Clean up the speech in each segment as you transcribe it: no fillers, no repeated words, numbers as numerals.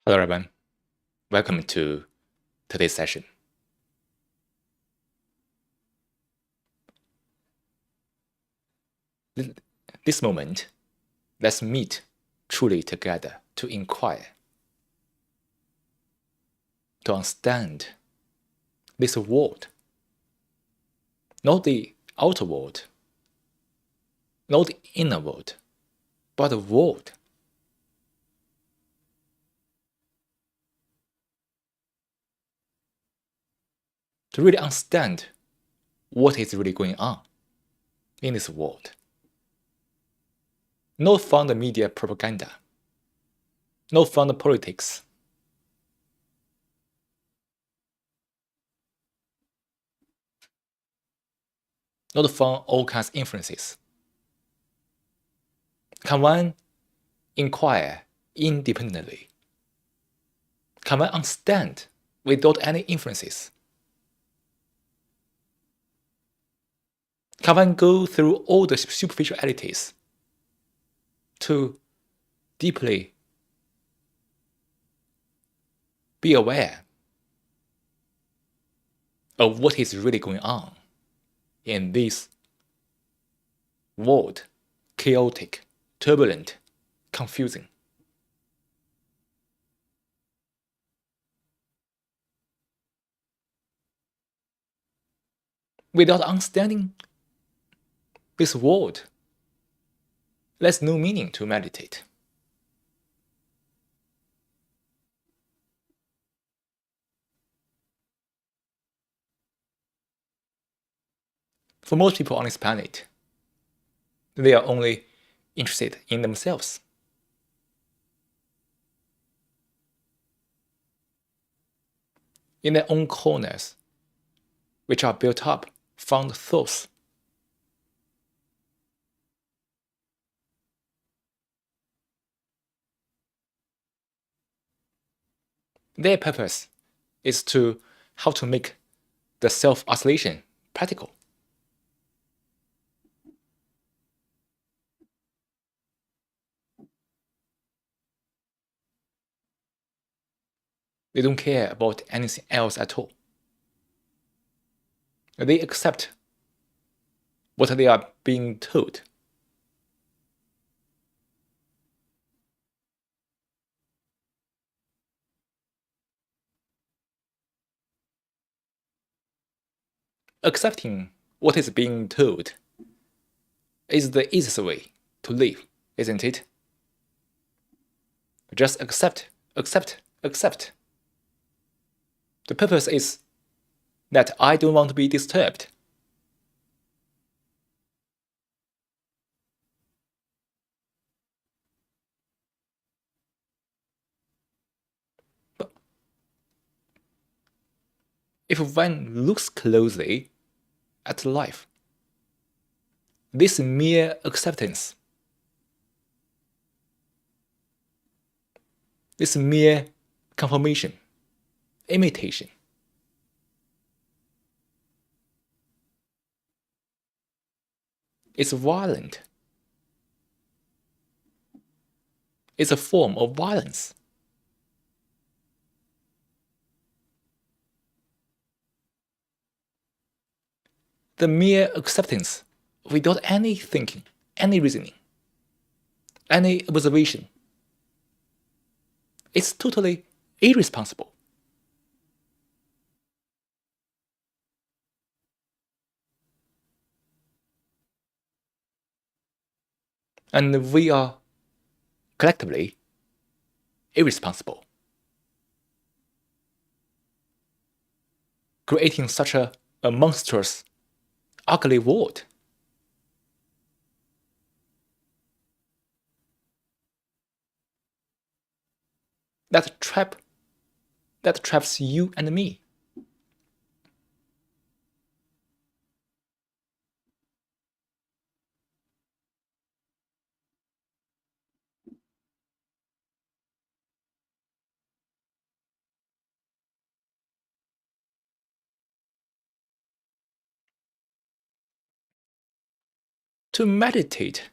Hello everyone, welcome to today's session. This moment, let's meet truly together to inquire, to understand this world, not the outer world, not the inner world, but the world. To really understand what is really going on in this world. Not from the media propaganda, not from the politics, not from all kinds of influences. Can one inquire independently? Can one understand without any influences? Can one go through all the superficialities to deeply be aware of what is really going on in this world, chaotic, turbulent, confusing? Without understanding this world, there's no meaning to meditate. For most people on this planet, they are only interested in themselves. In their own corners, which are built up from the thoughts. Their purpose is to how to make the self-isolation practical. They don't care about anything else at all. They accept what they are being told. Accepting what is being told is the easiest way to live, isn't it? Just accept, accept, accept. The purpose is that I don't want to be disturbed. But if one looks closely at life, this mere acceptance, this mere confirmation, imitation, is violent. It's a form of violence. The mere acceptance without any thinking, any reasoning, any observation, is totally irresponsible. And we are collectively irresponsible, creating such a monstrous, ugly world. That traps you and me. To meditate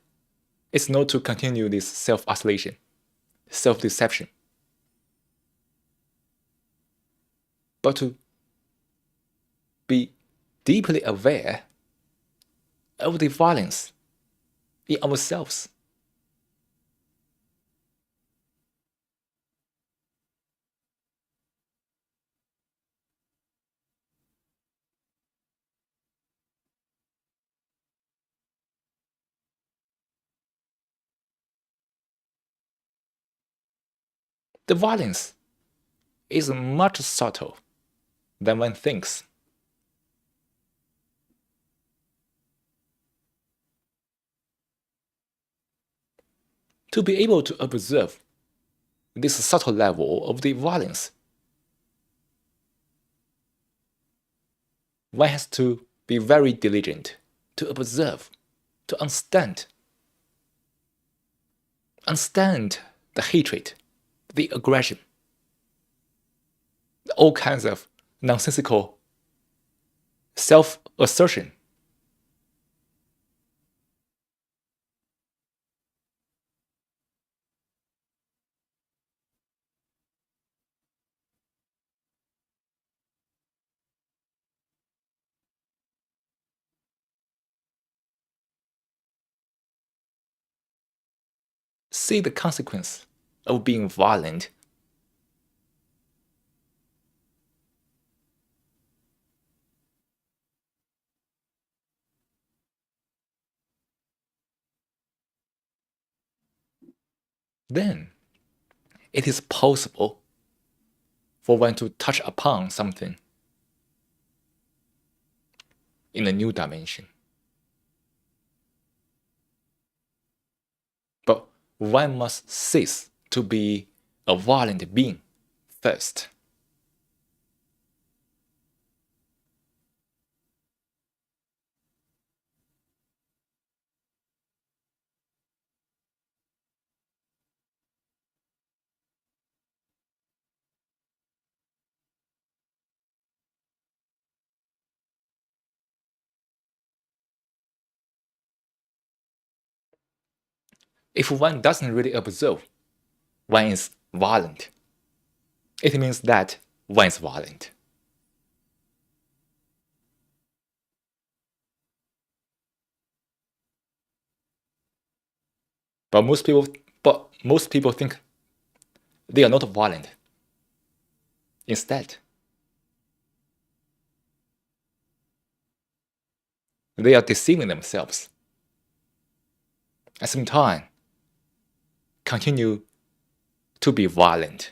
is not to continue this self-isolation, self-deception. but to be deeply aware of the violence in ourselves. The violence is much subtle than one thinks. To be able to observe this subtle level of the violence, one has to be very diligent to observe, to understand the hatred, the aggression, all kinds of nonsensical self-assertion. See the consequence of being violent. Then it is possible for one to touch upon something in a new dimension. But one must cease to be a violent being first. If one doesn't really observe, one is violent. It means that one is violent. But most people think they are not violent. Instead, they are deceiving themselves. At the same time, continue to be violent.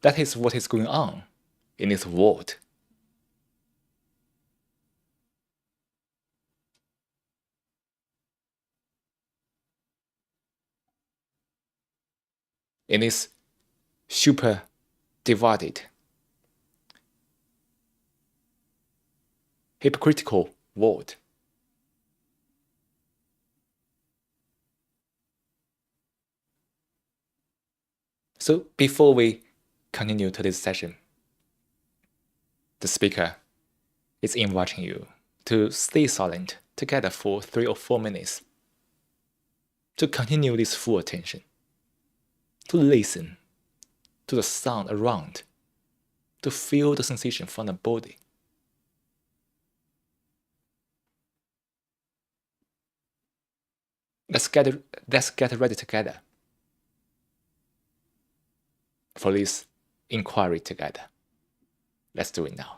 That is what is going on in this world. In this super divided, hypocritical world. So before we continue today's session, the speaker is inviting you to stay silent together for 3 or 4 minutes, to continue this full attention, to listen to the sound around, to feel the sensation from the body. Let's get ready together for this inquiry together. Let's do it now.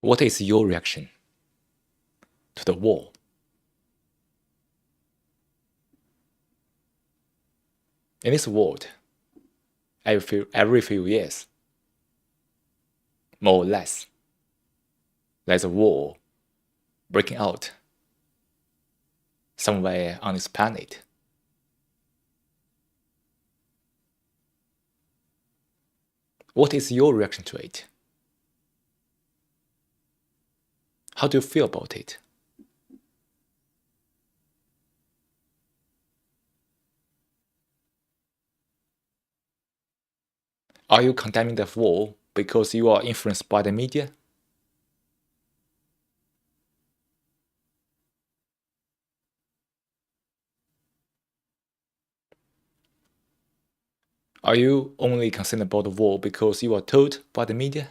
What is your reaction to the war? In this world, every few years, more or less, there's a war breaking out somewhere on this planet. What is your reaction to it? How do you feel about it? Are you condemning the war because you are influenced by the media? Are you only concerned about the war because you are told by the media?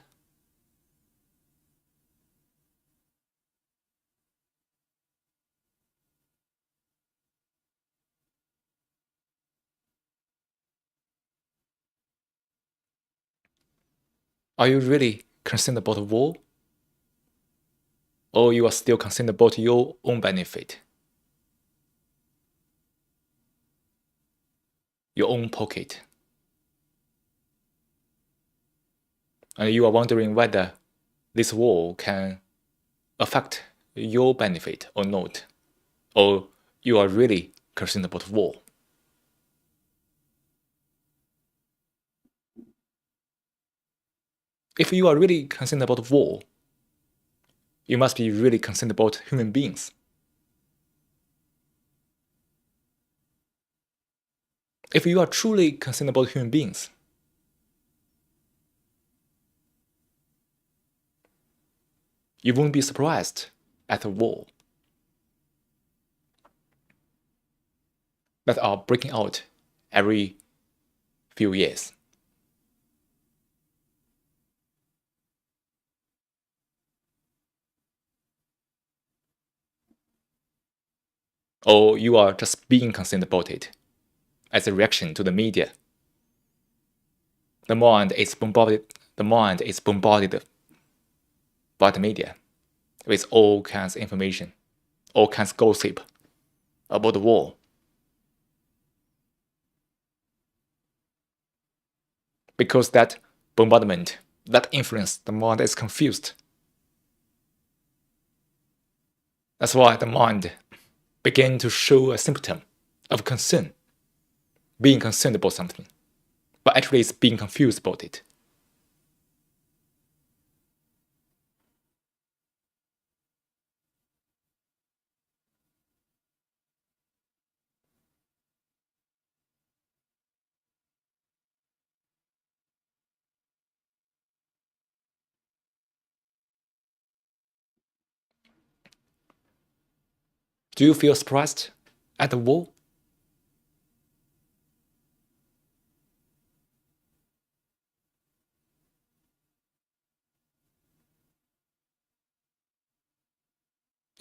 Are you really concerned about the war? Or you are still concerned about your own benefit? Your own pocket? And you are wondering whether this war can affect your benefit or not? Or you are really concerned about war? If you are really concerned about war, you must be really concerned about human beings. If you are truly concerned about human beings, you won't be surprised at the war that are breaking out every few years. Or you are just being concerned about it as a reaction to the media. The mind is bombarded by the media with all kinds of information, all kinds of gossip about the war. Because that bombardment, that influence, the mind is confused. That's why the mind began to show a symptom of concern, being concerned about something, but actually it's being confused about it. Do you feel surprised at the war?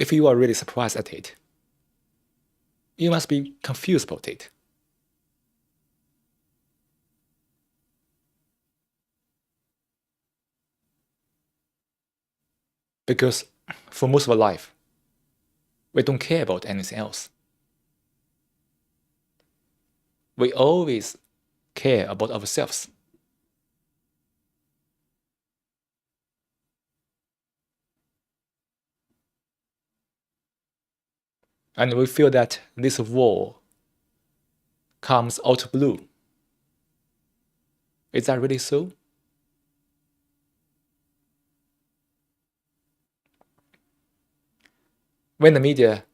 If you are really surprised at it, you must be confused about it. Because for most of our life, we don't care about anything else. We always care about ourselves. And we feel that this war comes out of blue. Is that really so? When the media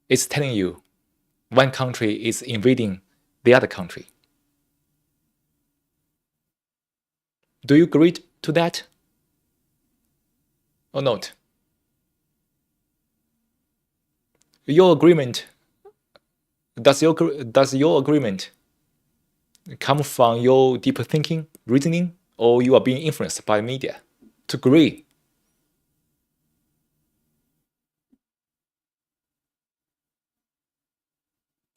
is telling you one country is invading the other country, do you agree to that or not? Your agreement does your agreement come from your deeper thinking, reasoning, or you are being influenced by media to agree?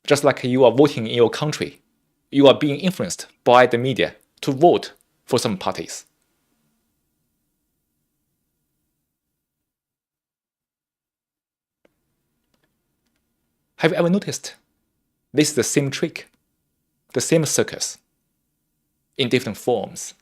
Just like you are voting in your country, you are being influenced by the media to vote for some parties. Have you ever noticed this is the same trick, the same circus, in different forms?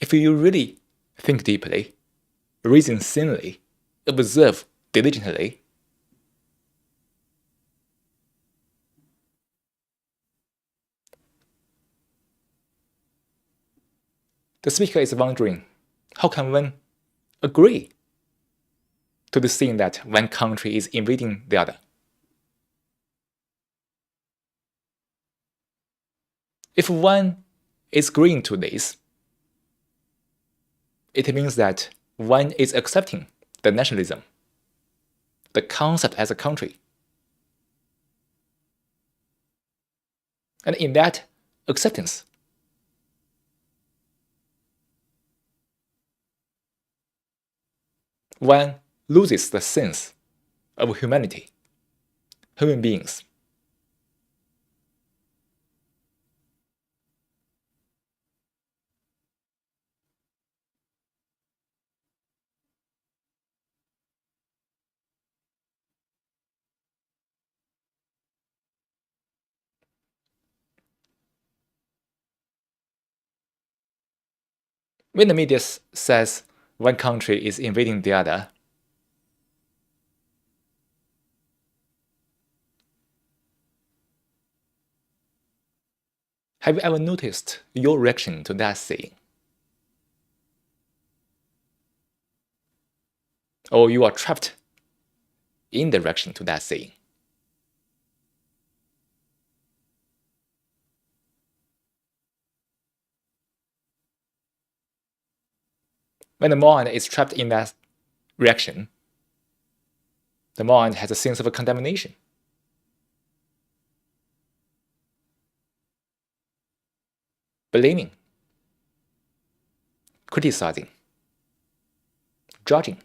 If you really think deeply, reason sanely, observe diligently, the speaker is wondering, how can one agree to the thing that one country is invading the other? If one is agreeing to this, it means that one is accepting the nationalism, the concept as a country. And in that acceptance, one loses the sense of humanity, human beings. When the media says one country is invading the other, have you ever noticed your reaction to that saying? Or you are trapped in the reaction to that saying? When the mind is trapped in that reaction, the mind has a sense of condemnation. Blaming, criticizing, judging.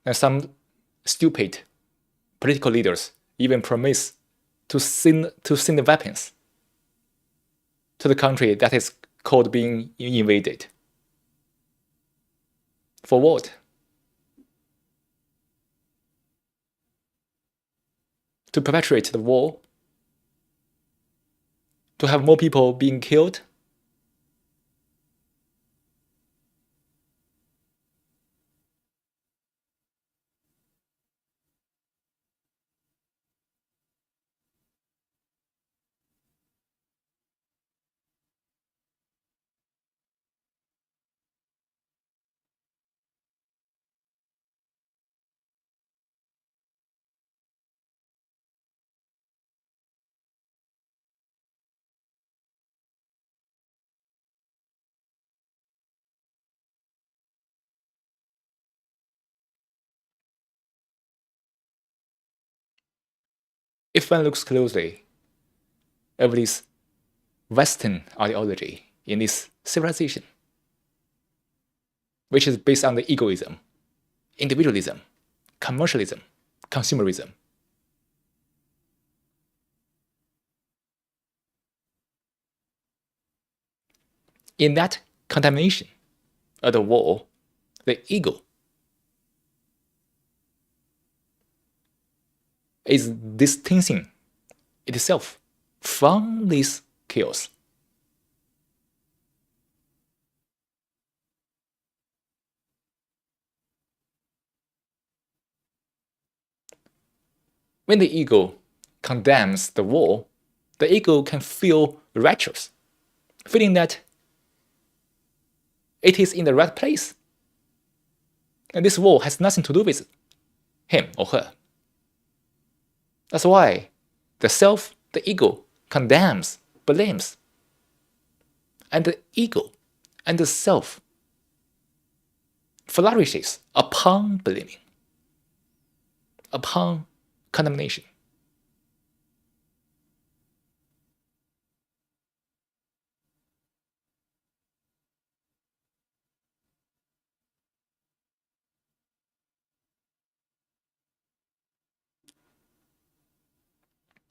And some stupid political leaders even promise to send the weapons to the country that is called being invaded. For what? To perpetuate the war? To have more people being killed? If one looks closely at this Western ideology in this civilization, which is based on the egoism, individualism, commercialism, consumerism, in that contamination of the war, the ego is distancing itself from this chaos. When the ego condemns the war, the ego can feel righteous, feeling that it is in the right place. And this war has nothing to do with him or her. That's why the self, the ego, condemns, blames. And the ego and the self flourishes upon believing, upon condemnation.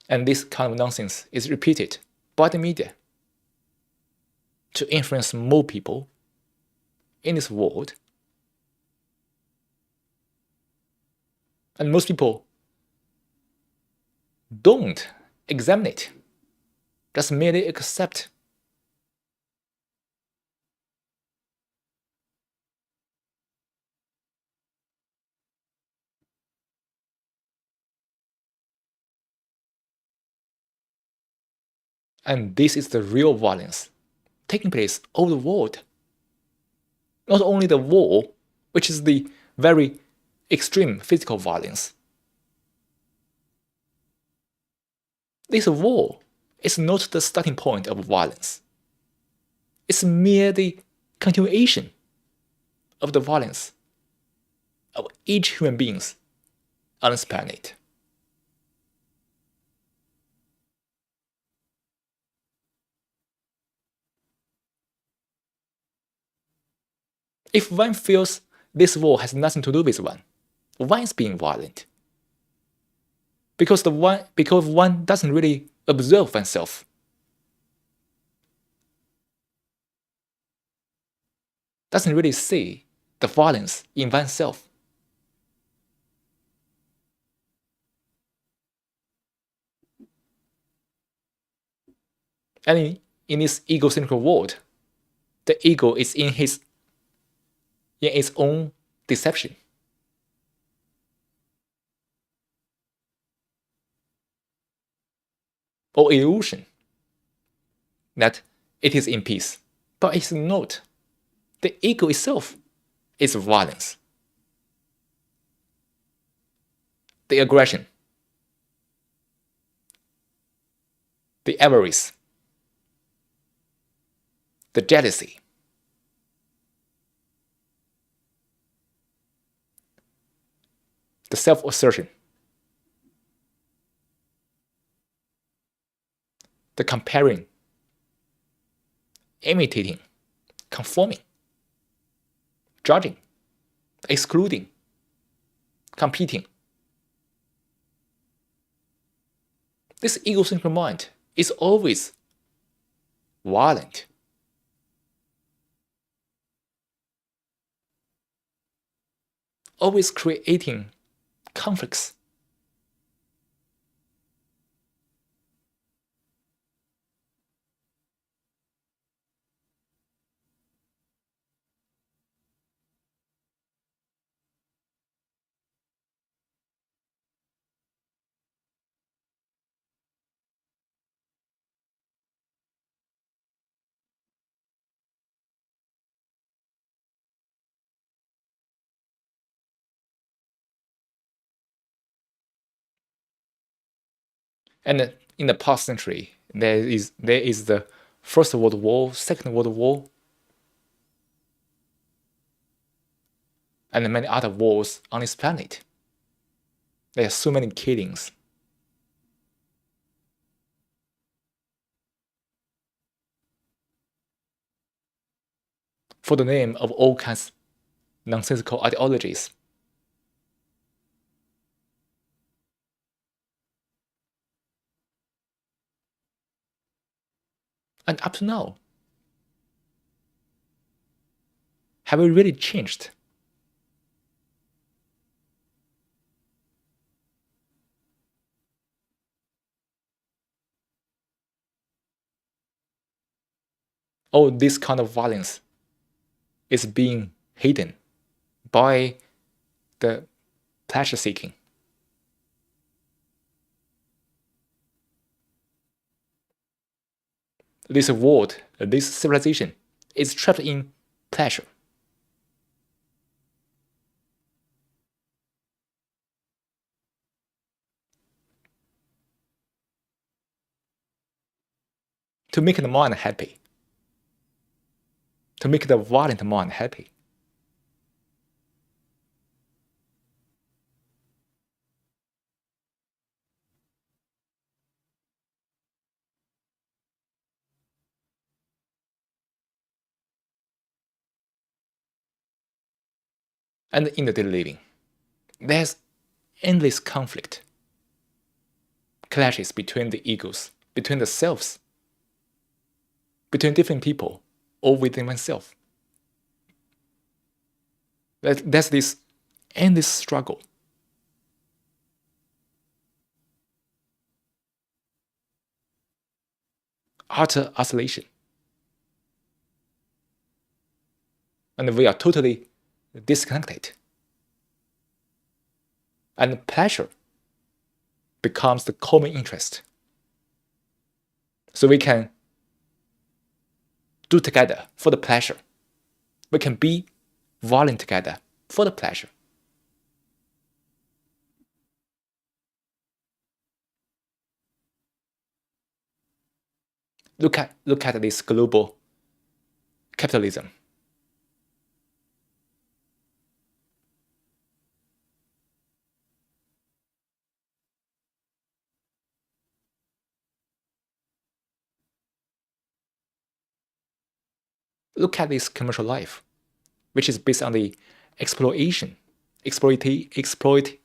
And this kind of nonsense is repeated by the media to influence more people in this world. And most people don't examine it, just merely accept. And this is the real violence taking place all over the world. Not only the war, which is the very extreme physical violence. This war is not the starting point of violence. It's mere the continuation of the violence of each human being on this planet. If one feels this war has nothing to do with one is being violent. Because one doesn't really observe oneself. Doesn't really see the violence in oneself. And in this egocentric world, the ego is in its own deception. Or illusion that it is in peace, but it's not. The ego itself is violence. The aggression, the avarice, the jealousy, the self-assertion, the comparing, imitating, conforming, judging, excluding, competing. This egocentric mind is always violent. Always creating conflicts. And in the past century, there is the First World War, Second World War, and many other wars on this planet. There are so many killings. For the name of all kinds of nonsensical ideologies. And up to now, have we really changed? All this kind of violence is being hidden by the pleasure seeking. This world, this civilization, is trapped in pleasure. To make the mind happy. To make the violent mind happy. And in the daily living, there's endless conflict, clashes between the egos, between the selves, between different people, or within oneself. There's this endless struggle. Utter isolation. And we are totally disconnected. And pleasure becomes the common interest. So we can do together for the pleasure. We can be violent together for the pleasure. Look at this global capitalism. Look at this commercial life, which is based on the exploitation, exploitation.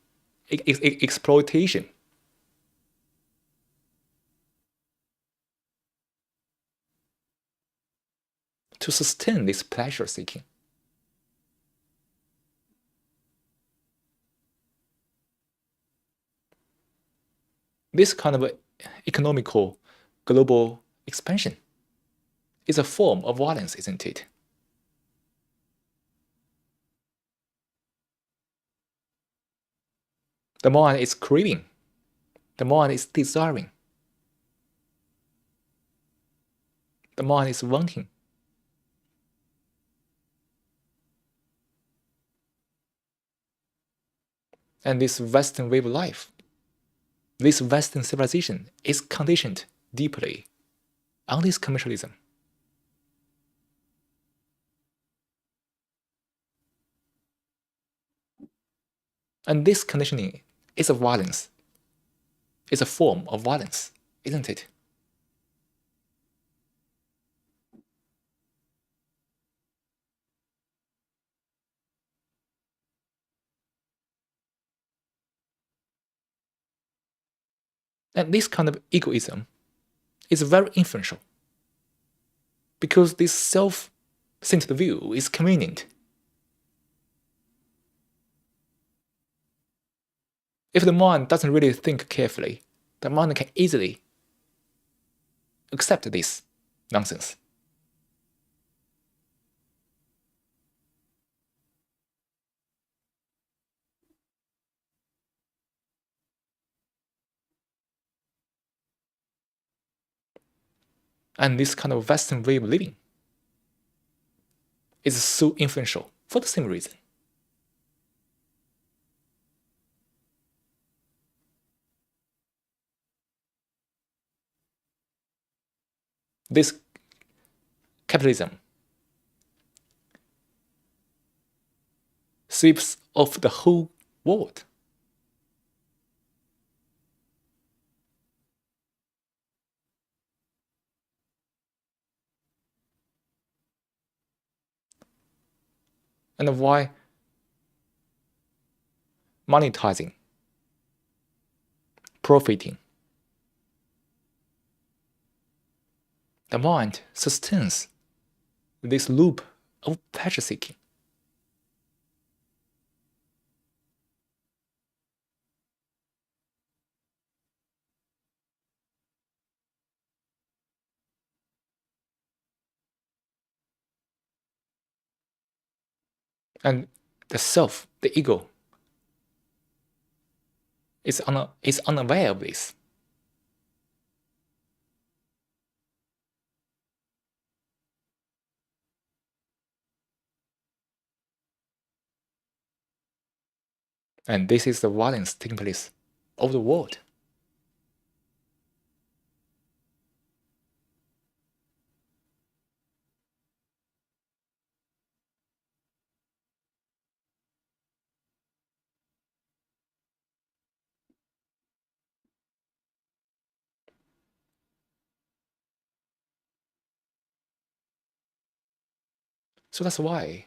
To sustain this pleasure seeking. This kind of economical global expansion is a form of violence, isn't it? The mind is craving, the mind is desiring, the mind is wanting. And this Western way of life, this Western civilization is conditioned deeply on this commercialism. And this conditioning is a violence, is a form of violence, isn't it? And this kind of egoism is very influential because this self-centered view is convenient. If the mind doesn't really think carefully, the mind can easily accept this nonsense. And this kind of Western way of living is so influential for the same reason. This capitalism sweeps off the whole world. And why monetizing, profiting? The mind sustains this loop of pleasure seeking. And the self, the ego, is unaware of this. And this is the violence taking place of the world. So that's why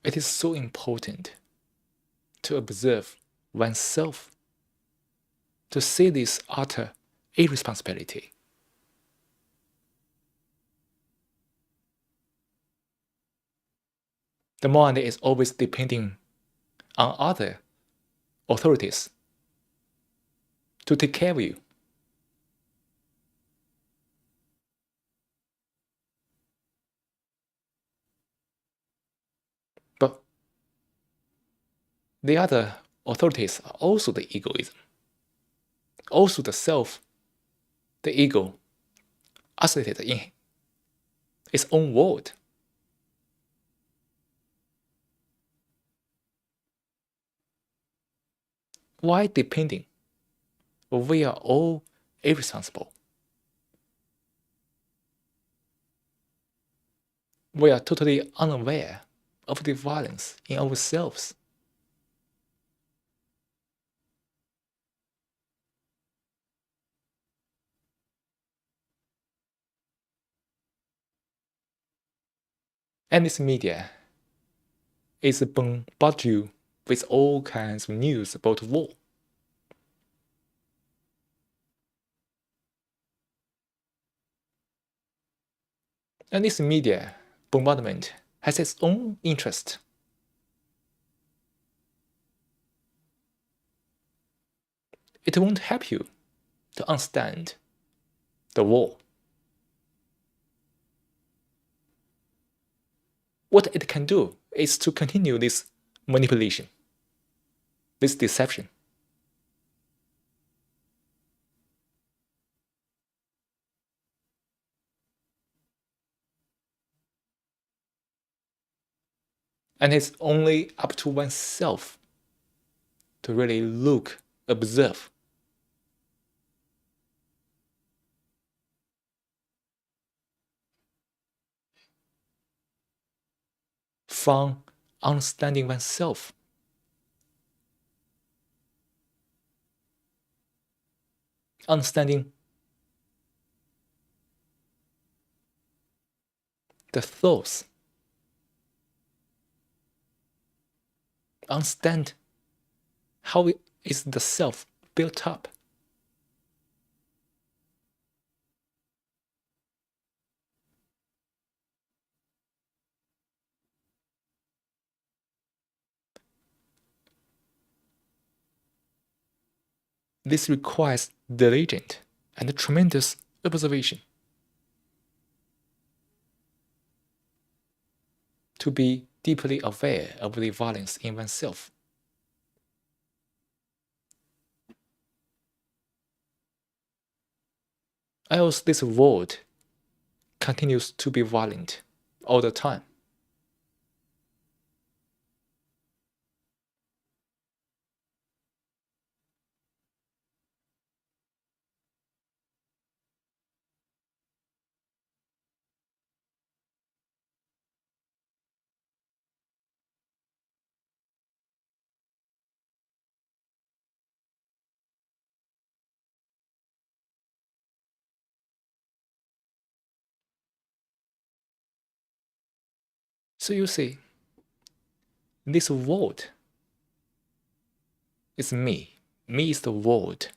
It is so important to observe oneself, to see this utter irresponsibility. The mind is always depending on other authorities to take care of you. But the other authorities are also the egoism, also the self, the ego, isolated in its own world. Why depending? We are all irresponsible. We are totally unaware of the violence in ourselves. And this media is bombard you with all kinds of news about war. And this media bombardment has its own interest. It won't help you to understand the war. What it can do is to continue this manipulation, this deception. And it's only up to oneself to really look, observe. From understanding oneself, understanding the thoughts, understand how is the self built up. This requires diligent and tremendous observation to be deeply aware of the violence in oneself. Else this world continues to be violent all the time. So you see, this world is me. Me is the world.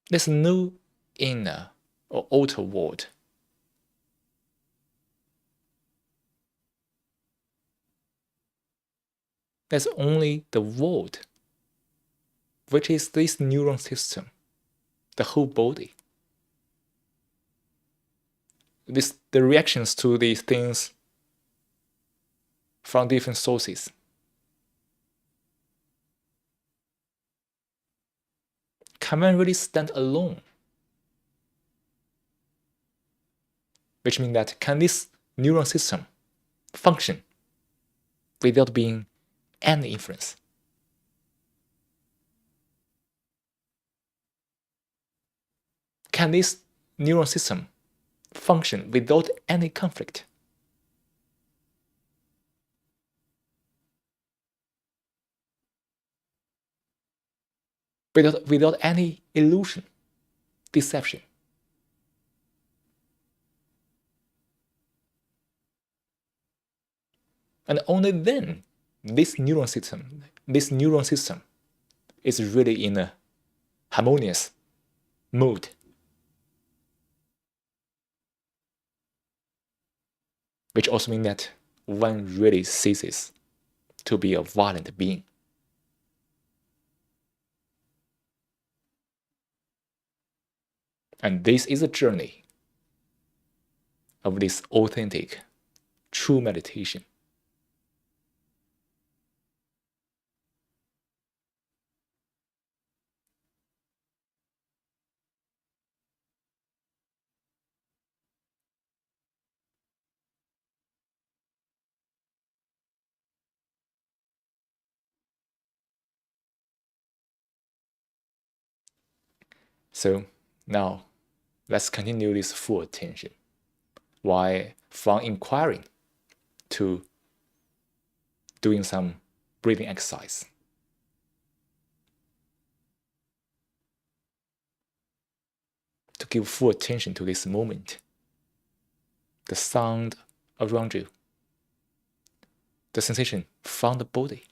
There's no inner or outer world. There's only the world, which is this neuron system, the whole body. The reactions to these things from different sources. Can one really stand alone? Which means that can this neuron system function without being any influence? Can this neuron system function without any conflict? Without any illusion, deception? And only then this neuron system is really in a harmonious mood, which also means that one really ceases to be a violent being. And this is a journey of this authentic, true meditation. So now let's continue this full attention while from inquiring to doing some breathing exercise. To give full attention to this moment, the sound around you, the sensation from the body.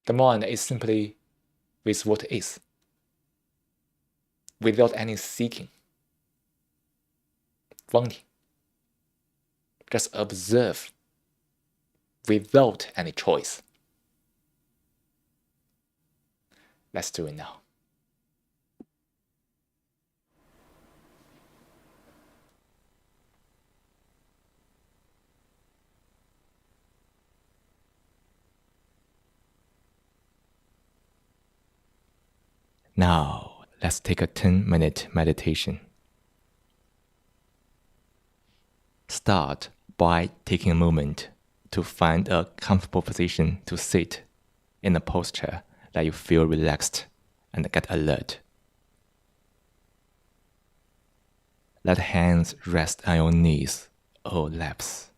The mind is simply with what is, without any seeking, wanting. Just observe without any choice. Let's do it now. Now, let's take a 10-minute meditation. Start by taking a moment to find a comfortable position to sit in a posture that you feel relaxed and get alert. Let hands rest on your knees or laps.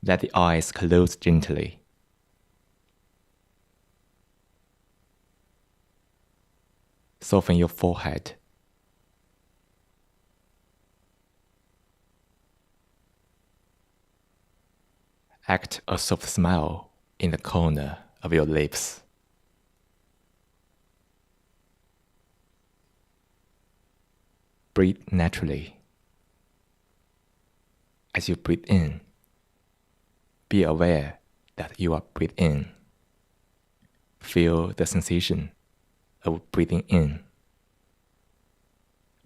Let the eyes close gently. Soften your forehead. Act a soft smile in the corner of your lips. Breathe naturally. As you breathe in, be aware that you are breathing in. Feel the sensation of breathing in.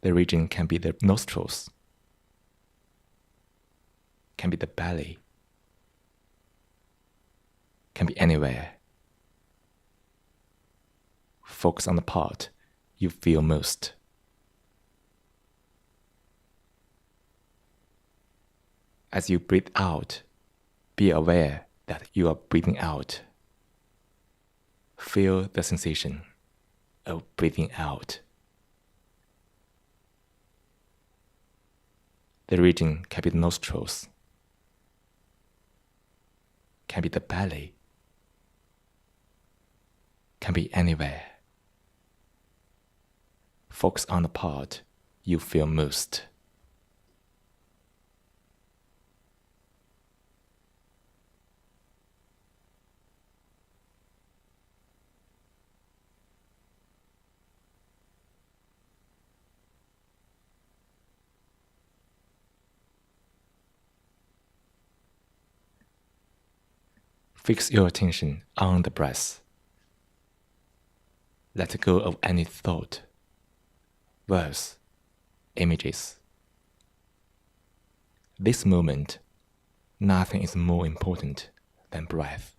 The region can be the nostrils, can be the belly, can be anywhere. Focus on the part you feel most. As you breathe out, be aware that you are breathing out. Feel the sensation of breathing out. The region can be the nostrils, can be the belly, can be anywhere. Focus on the part you feel most. Fix your attention on the breath. Let go of any thought, words, images. This moment, nothing is more important than breath.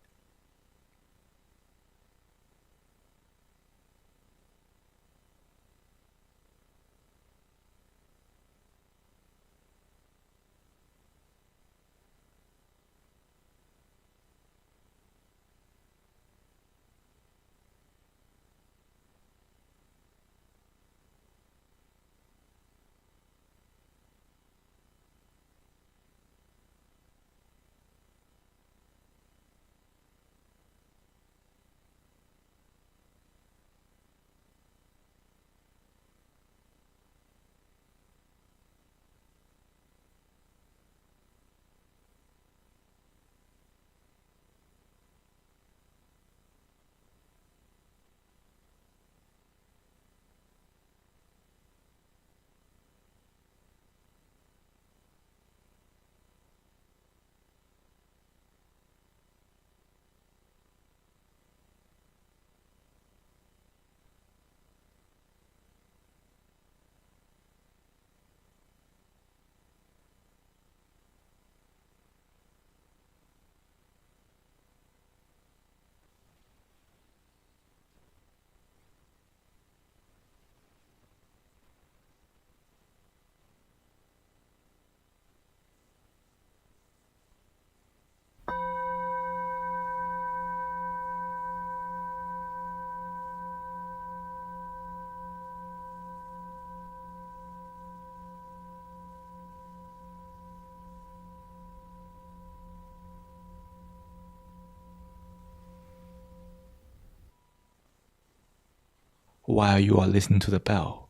while you are listening to the bell,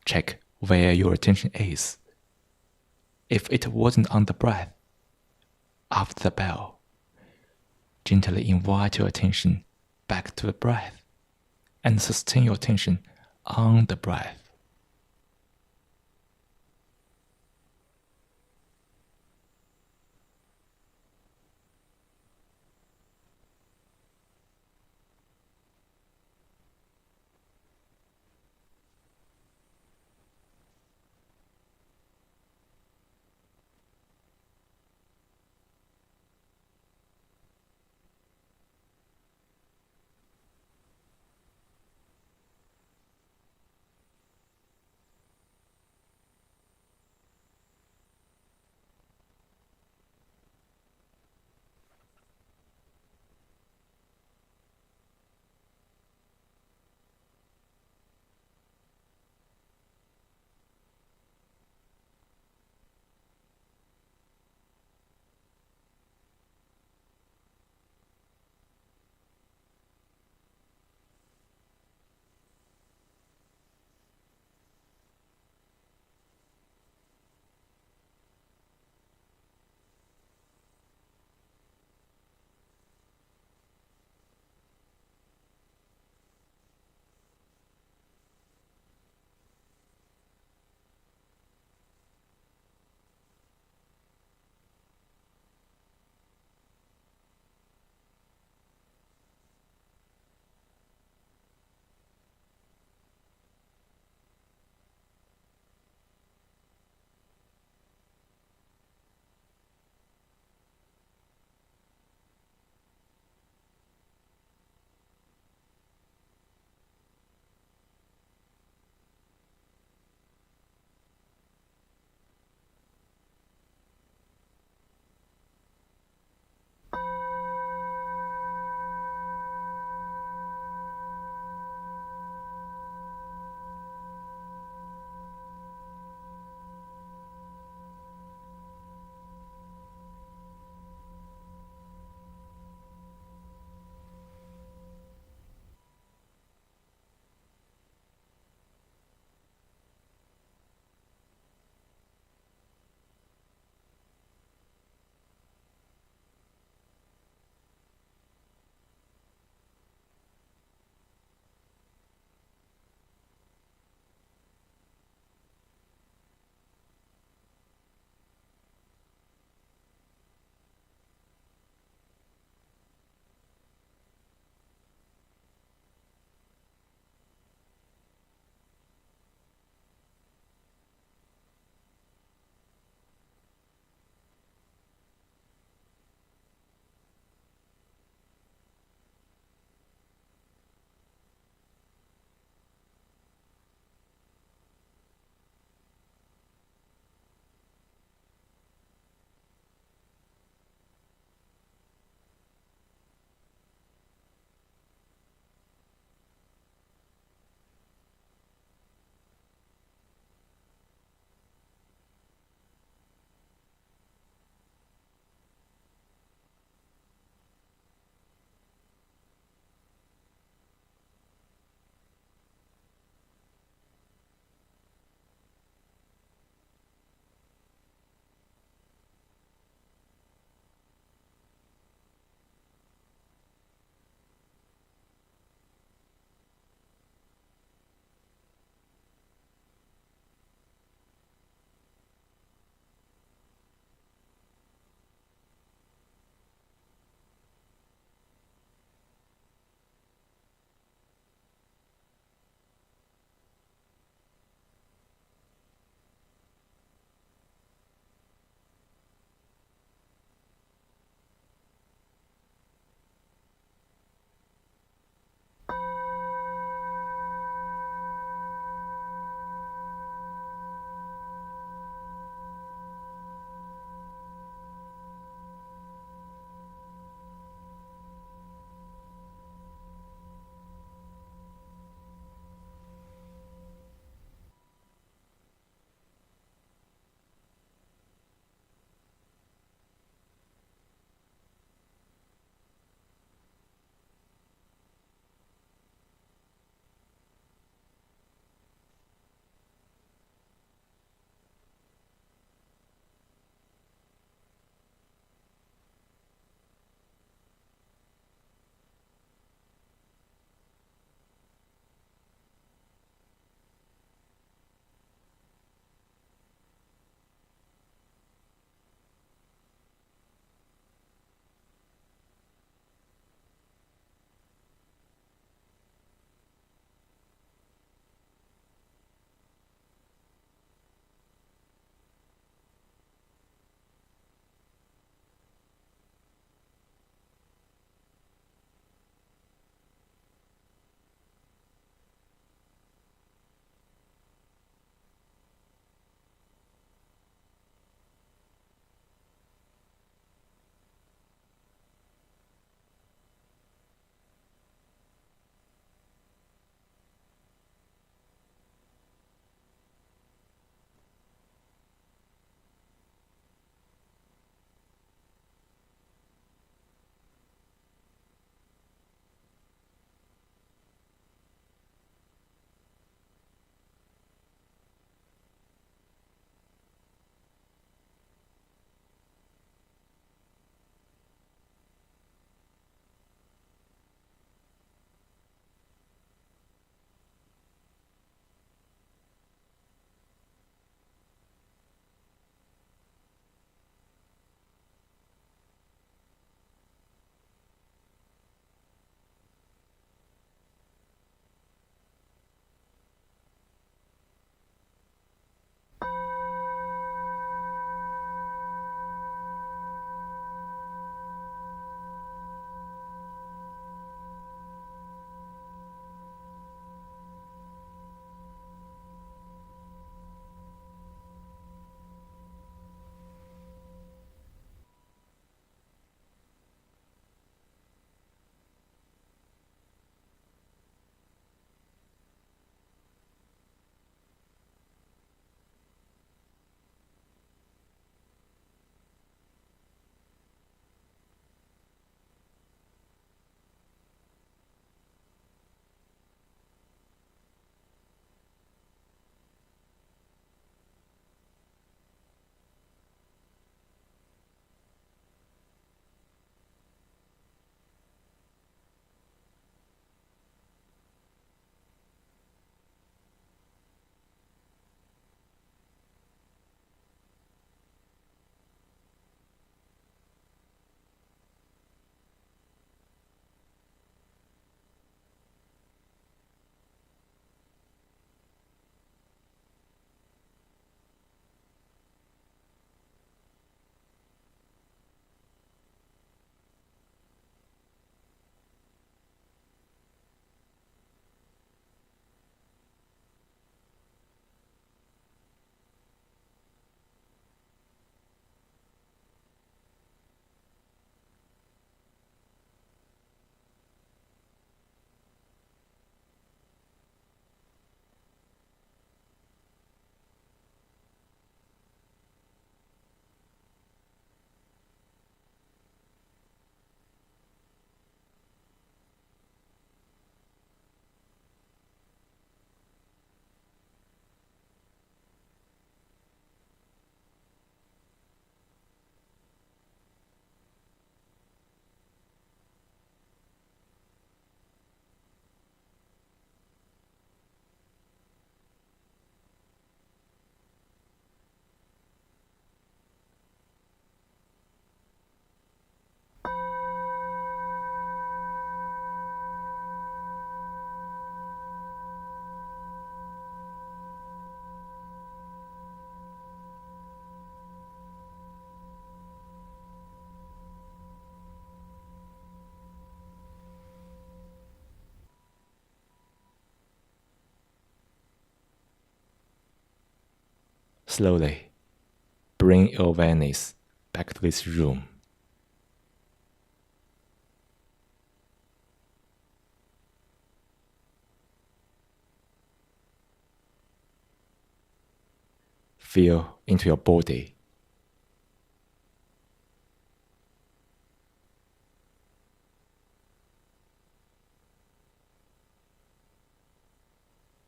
check where your attention is. If it wasn't on the breath, after the bell, gently invite your attention back to the breath and sustain your attention on the breath. Slowly bring your awareness back to this room. Feel into your body.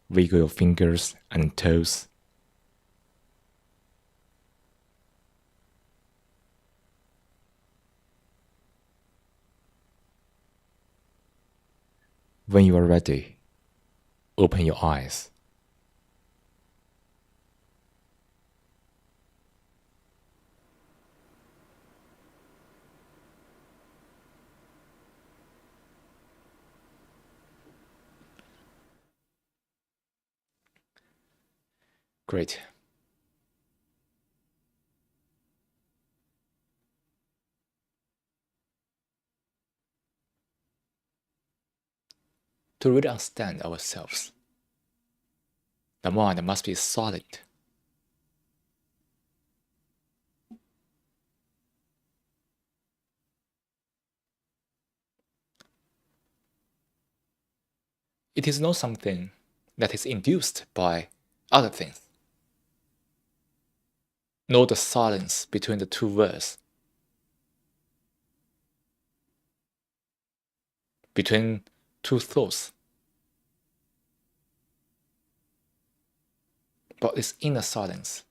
Wiggle your fingers and toes. When you are ready, open your eyes. Great. To really understand ourselves, the mind must be solid. It is not something that is induced by other things, nor the silence between the two words, between two thoughts, but it's inner silence.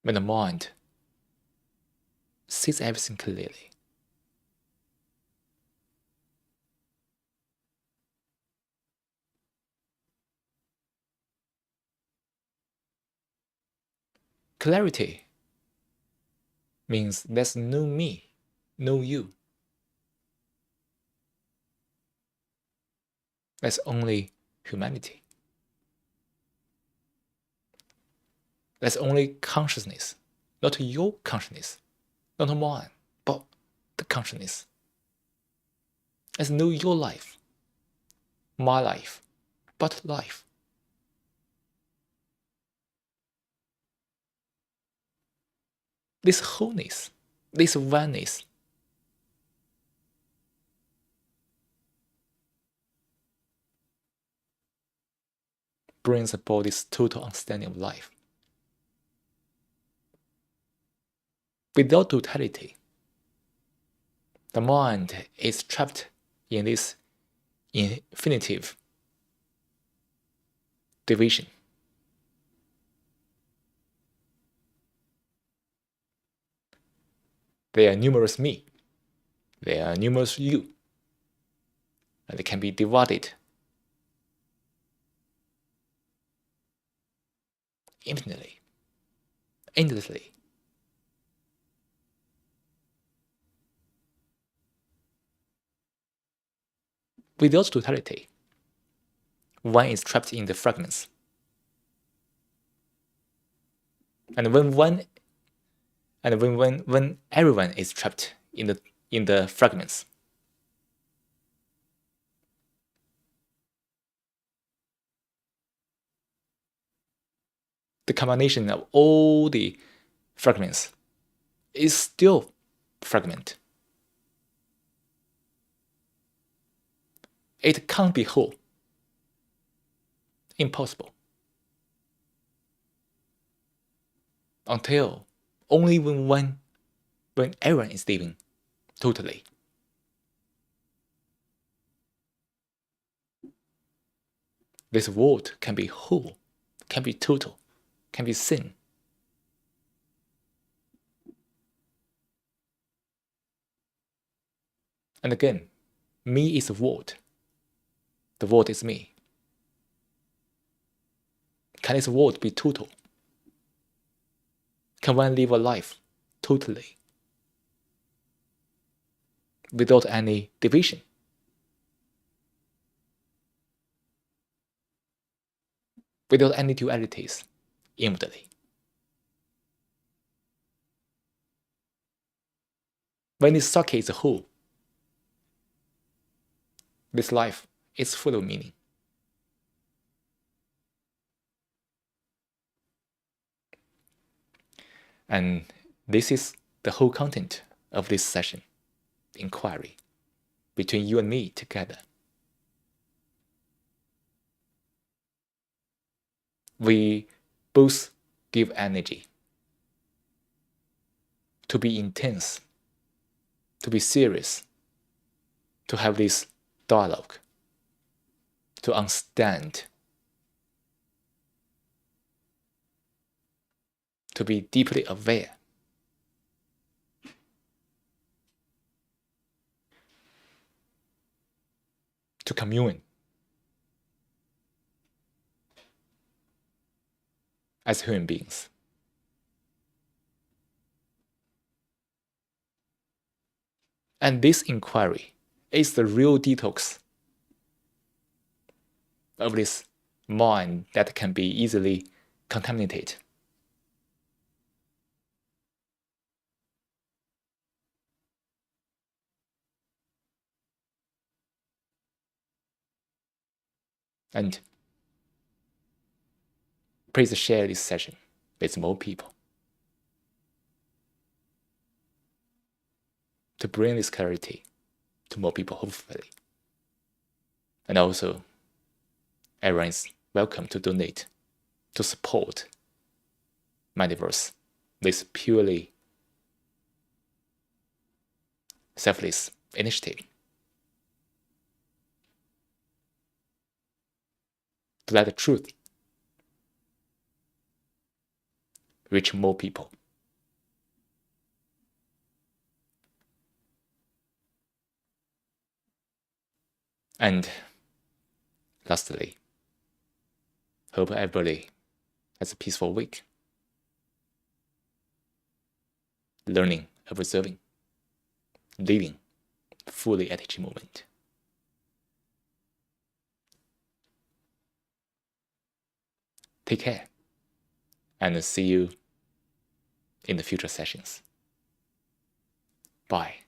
When the mind sees everything clearly. Clarity means there's no me, no you. There's only humanity. There's only consciousness, not your consciousness, not mine, but the consciousness. There's no your life, my life, but life. This wholeness, this oneness, brings about this total understanding of life. Without totality, the mind is trapped in this infinitive division. There are numerous me, there are numerous you, and they can be divided infinitely, endlessly. Without totality, one is trapped in the fragments. And when everyone is trapped in the fragments, the combination of all the fragments is still fragment. It can't be whole. Impossible. Until only when everyone is living totally. This world can be whole, can be total, can be seen. And again, me is the world. The world is me. Can this world be total? Can one live a life totally without any division? Without any dualities inwardly? When this socket is whole, this life is full of meaning. And this is the whole content of this session, inquiry between you and me together. We both give energy to be intense, to be serious, to have this dialogue, to understand, to be deeply aware. To commune as human beings. And this inquiry is the real detox of this mind that can be easily contaminated. And please share this session with more people to bring this clarity to more people, hopefully. And also, everyone is welcome to donate to support Mindverse, this purely selfless initiative to let the truth reach more people. And lastly, hope everybody has a peaceful week, learning, observing, living fully at each moment. Take care, and see you in the future sessions. Bye.